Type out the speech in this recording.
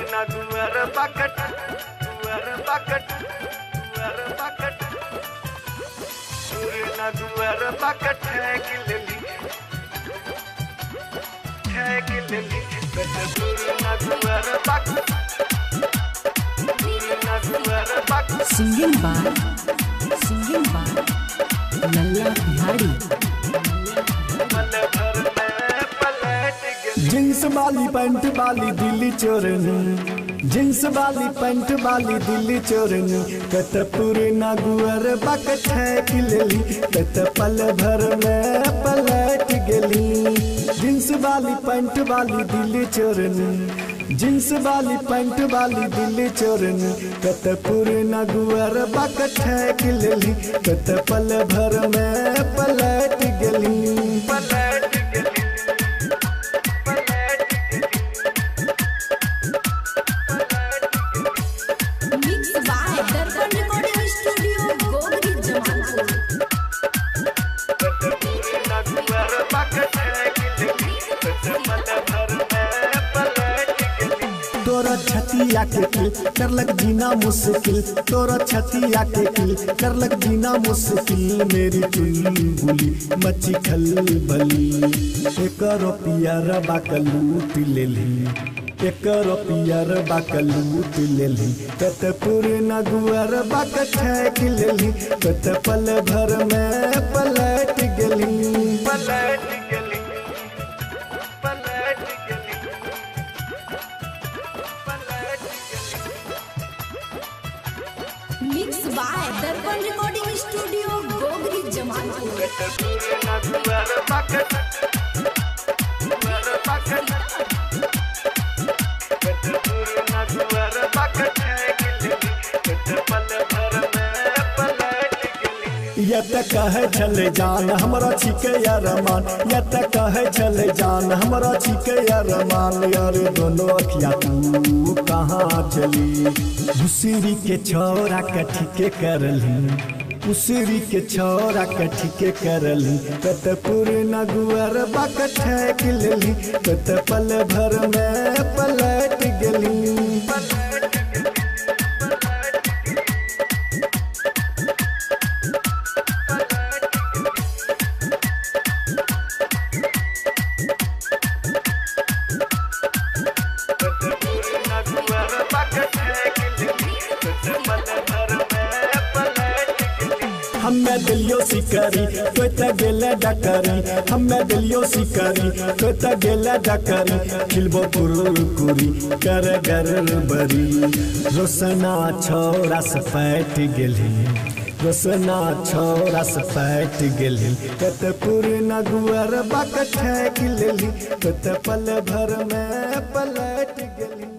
दुआर बकट दुआर बकट है गिलली दुआर बकट सिंगिंग बाय लल्ला बिहारी। जींस वाली पैंट वाली दिल्ली चोरन, जींस वाली पैंट वाली दिल्ली चोरन, कत पूरे नागुअर बकट है गिलली, कत पल भर में पलट गली। जींस वाली पैंट वाली दिल्ली चोरन, जींस वाली पैंट वाली दिल्ली चोरन, कत पूरे नागुअर बकट है गिलली, कत पल भर में पलट गली। तोरा छतिया के किल करलक जीना मुश्किल, तोरा छतिया के किल करलक जीना मुश्किल, मेरी चुलबुली मच्छी खलबली। एक रुपया बाका लूट लेली, एक रुपया बाका लूट लेली, कत पूरे नगुअर बकट है गिलली, कत पल भर में पलट गली। मिक्स बाय दर्पण रिकॉर्डिंग स्टूडियो गोगरी जमालपुर। यत कहे चले जान हमरा छिके अरमान, यत कहे चले जान हमरा छिके अरमान, यार दोनों अखिया तू कहाँ चली। दूसरी के छोरा कठी के करली, दूसरी के छोरा कठी के करली, कत पूरे नगुअर बकट है गिलली, कत पल भर में पलट गली। हमें दिलियो सिकरी कोई त गेले डकरी, हमें दिलियो सिकरी कोई त गेले डकरी, खिलबो कुरकुरी कर गरबरी। रोसना छोरा से पैट गेली, रोसना छोरा से पैट गेली, कत पूरे नगुअर बकट है गिलली, कत पल भर में पलट गली।